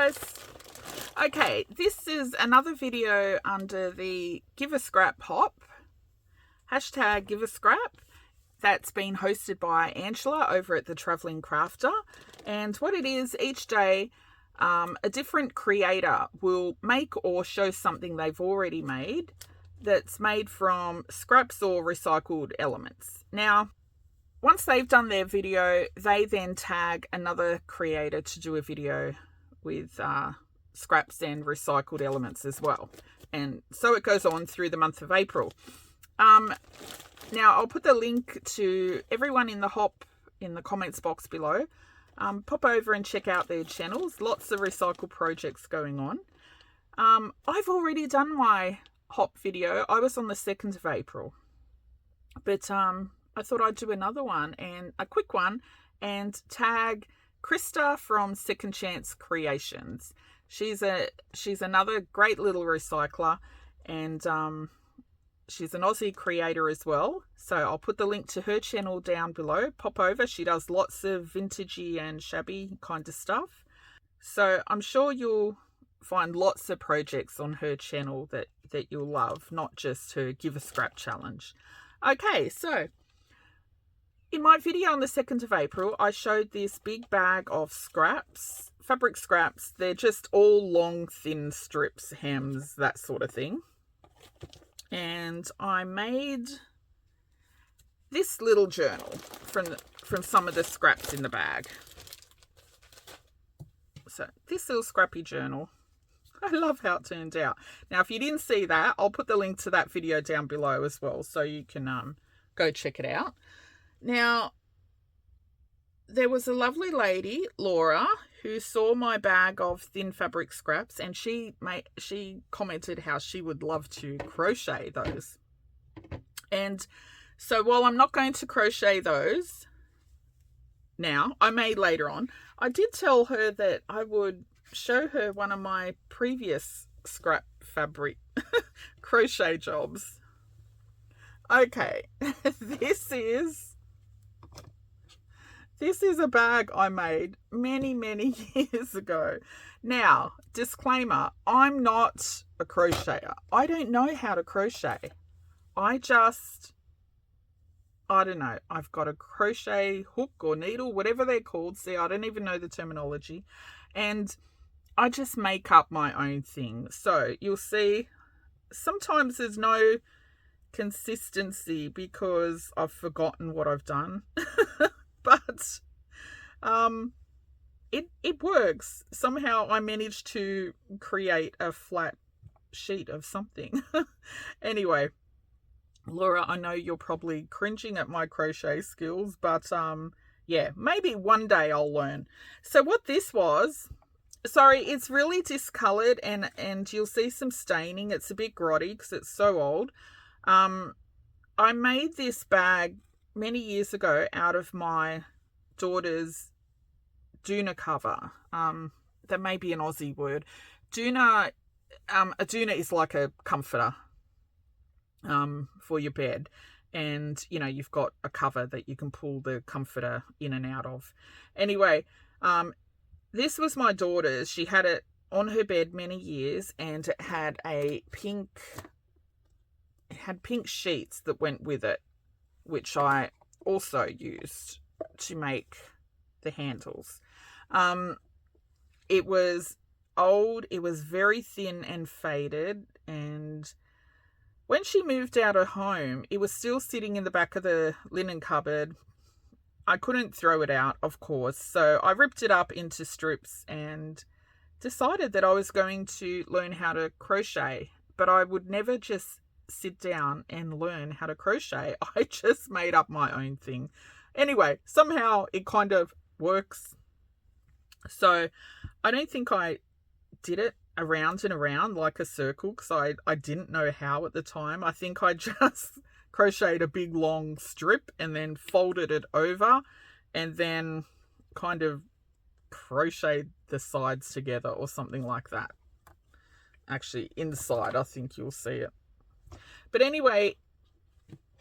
guys. Okay, this is another video under the Give a Scrap Hop, hashtag Give a Scrap, that's been hosted by Angela over at the Travelling Crafter. And what it is, each day a different creator will make or show something they've already made that's made from scraps or recycled elements. Now, once they've done their video, they then tag another creator to do a video with scraps and recycled elements as well. And so it goes on through the month of April. Now, I'll put the link to everyone in the hop in the comments box below. Pop over and check out their channels. Lots of recycle projects going on. I've already done my hop video. I was on the 2nd of April. But I thought I'd do another one, and a quick one, and tag Krista from Second Chance Creations. She's another great little recycler, and she's an Aussie creator as well. So I'll put the link to her channel down below. Pop over. She does lots of vintagey and shabby kind of stuff. So I'm sure you'll find lots of projects on her channel that you'll love, not just her Give a Scrap challenge. Okay, so in my video on the 2nd of April, I showed this big bag of scraps, fabric scraps. They're just all long, thin strips, hems, that sort of thing. And I made this little journal from some of the scraps in the bag. So this little scrappy journal, I love how it turned out. Now, if you didn't see that, I'll put the link to that video down below as well, so you can go check it out. Now, there was a lovely lady, Laura, who saw my bag of thin fabric scraps, and she commented how she would love to crochet those. And so while I'm not going to crochet those now, I may later on, I did tell her that I would show her one of my previous scrap fabric crochet jobs. Okay, this is a bag I made many, many years ago. Now, disclaimer, I'm not a crocheter. I don't know how to crochet. I don't know. I've got a crochet hook or needle, whatever they're called. See, I don't even know the terminology. And I just make up my own thing. So you'll see sometimes there's no consistency because I've forgotten what I've done. But it works. Somehow I managed to create a flat sheet of something. Anyway, Laura, I know you're probably cringing at my crochet skills, but yeah, maybe one day I'll learn. So what this was, sorry, it's really discolored and you'll see some staining. It's a bit grotty because it's so old. I made this bag many years ago out of my daughter's doona cover. That may be an Aussie word. Doona, a doona is like a comforter for your bed. And, you know, you've got a cover that you can pull the comforter in and out of. Anyway, this was my daughter's. She had it on her bed many years, and it had pink sheets that went with it, which I also used to make the handles. It was old, it was very thin and faded, and when she moved out of home, it was still sitting in the back of the linen cupboard. I couldn't throw it out, of course, so I ripped it up into strips and decided that I was going to learn how to crochet, but I would never just sit down and learn how to crochet. I just made up my own thing. Anyway, somehow it kind of works. So I don't think I did it around and around like a circle because I didn't know how at the time. I think I just crocheted a big long strip and then folded it over and then kind of crocheted the sides together or something like that. Actually, inside, I think you'll see it. But anyway,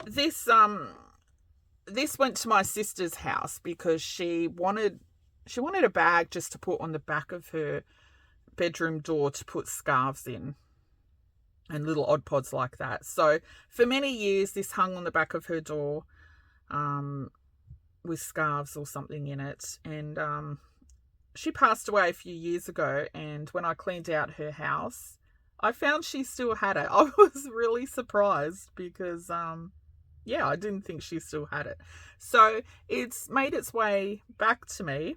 this went to my sister's house because she wanted a bag just to put on the back of her bedroom door to put scarves in and little odd pods like that. So for many years, this hung on the back of her door with scarves or something in it. And she passed away a few years ago. And when I cleaned out her house, I found she still had it. I was really surprised because, yeah, I didn't think she still had it. So it's made its way back to me.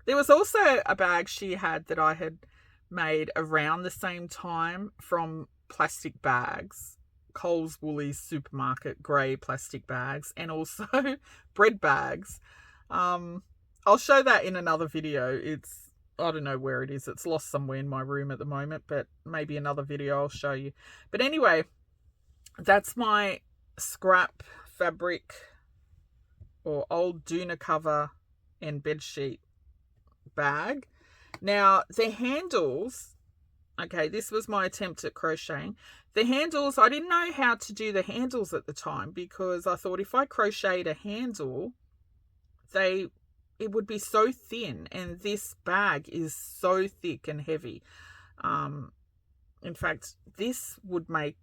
There was also a bag she had that I had made around the same time from plastic bags, Coles Woolies supermarket grey plastic bags, and also bread bags. I'll show that in another video. I don't know where it is. It's lost somewhere in my room at the moment, but maybe another video I'll show you. But anyway, that's my scrap fabric or old doona cover and bedsheet bag. Now, the handles, okay, this was my attempt at crocheting. The handles, I didn't know how to do the handles at the time because I thought if I crocheted a handle, it would be so thin, and this bag is so thick and heavy. In fact, this would make,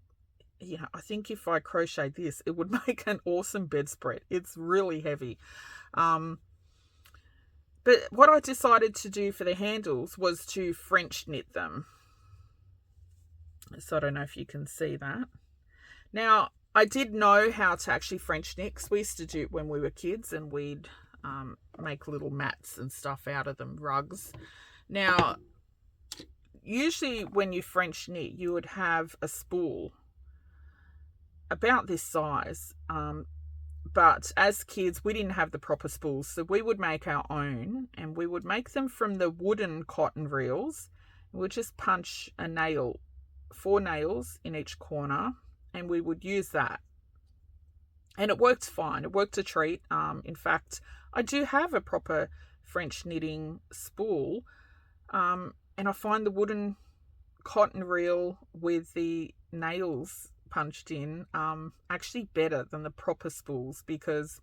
I think if I crochet this, it would make an awesome bedspread. It's really heavy. But what I decided to do for the handles was to French knit them. So I don't know if you can see that. Now, I did know how to actually French knit because we used to do it when we were kids, and we'd make little mats and stuff out of them, rugs. Now, usually when you French knit, you would have a spool about this size. But as kids, we didn't have the proper spools, so we would make our own, and we would make them from the wooden cotton reels. We'd just punch a nail, 4 nails in each corner, and we would use that. And it worked fine. It worked a treat. In fact, I do have a proper French knitting spool, and I find the wooden cotton reel with the nails punched in actually better than the proper spools, because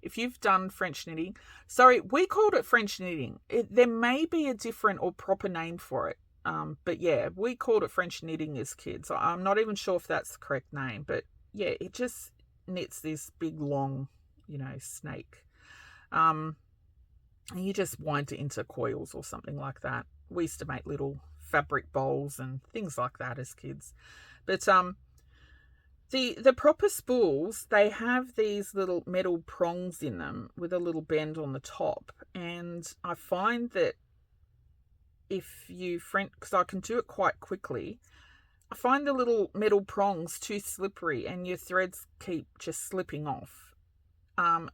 if you've done French knitting, sorry, we called it French knitting. There may be a different or proper name for it, but yeah, we called it French knitting as kids. I'm not even sure if that's the correct name, but yeah, it just knits this big long, snake, and you just wind it into coils or something like that. We used to make little fabric bowls and things like that as kids. But the proper spools, they have these little metal prongs in them with a little bend on the top. And I find that if you French, because I can do it quite quickly, I find the little metal prongs too slippery and your threads keep just slipping off.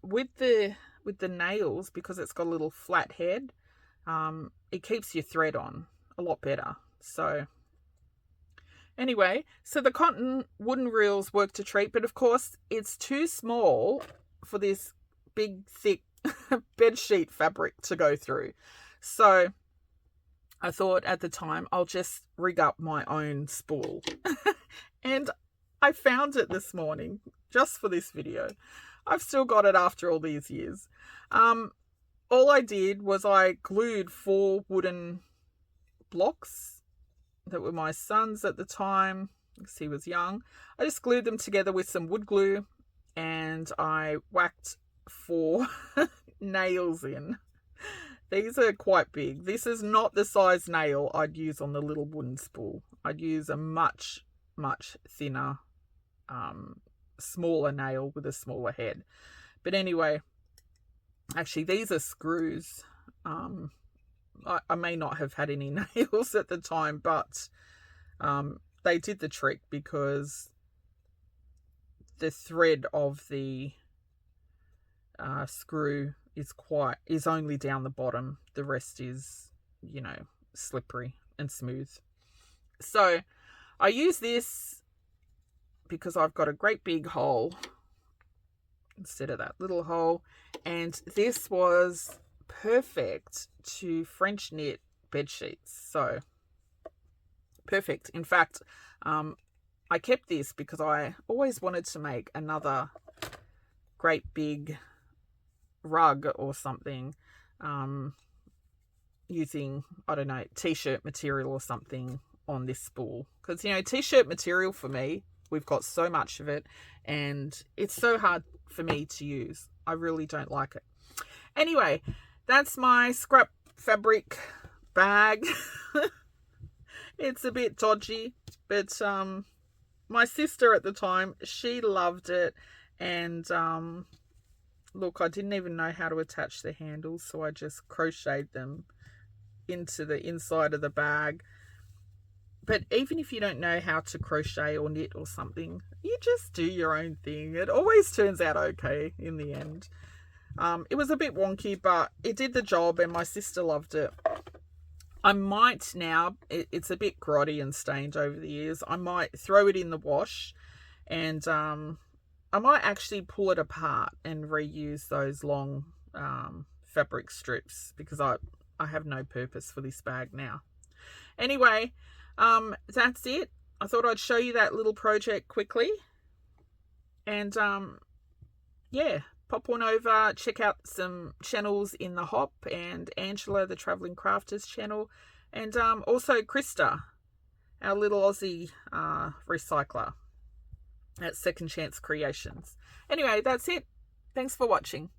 With the nails, because it's got a little flat head, it keeps your thread on a lot better. So anyway, so the cotton wooden reels worked a treat, but of course it's too small for this big, thick bedsheet fabric to go through. So I thought at the time I'll just rig up my own spool. And I found it this morning just for this video. I've still got it after all these years. All I did was I glued 4 wooden blocks that were my son's at the time, because he was young. I just glued them together with some wood glue, and I whacked 4 nails in. These are quite big. This is not the size nail I'd use on the little wooden spool. I'd use a much, much thinner, smaller nail with a smaller head. But anyway, actually these are screws. I may not have had any nails at the time, but they did the trick, because the thread of the screw is only down the bottom. The rest is, slippery and smooth. So I use this because I've got a great big hole instead of that little hole, and this was perfect to French knit bed sheets. So perfect. In fact, I kept this because I always wanted to make another great big rug or something, using, I don't know, t-shirt material or something on this spool. Because, you know, t-shirt material for me, we've got so much of it and it's so hard for me to use. I really don't like it. Anyway, that's my scrap fabric bag. It's a bit dodgy, but my sister at the time, she loved it. And look, I didn't even know how to attach the handles, so I just crocheted them into the inside of the bag. But even if you don't know how to crochet or knit or something, you just do your own thing. It always turns out okay in the end. It was a bit wonky, but it did the job and my sister loved it. I might now, it's a bit grotty and stained over the years, I might throw it in the wash and I might actually pull it apart and reuse those long fabric strips because I have no purpose for this bag now. Anyway, that's it. I thought I'd show you that little project quickly. And yeah, pop on over, check out some channels in the Hop and Angela, the Travelling Crafters channel, and also Krista, our little Aussie recycler at Second Chance Creations. Anyway, that's it. Thanks for watching.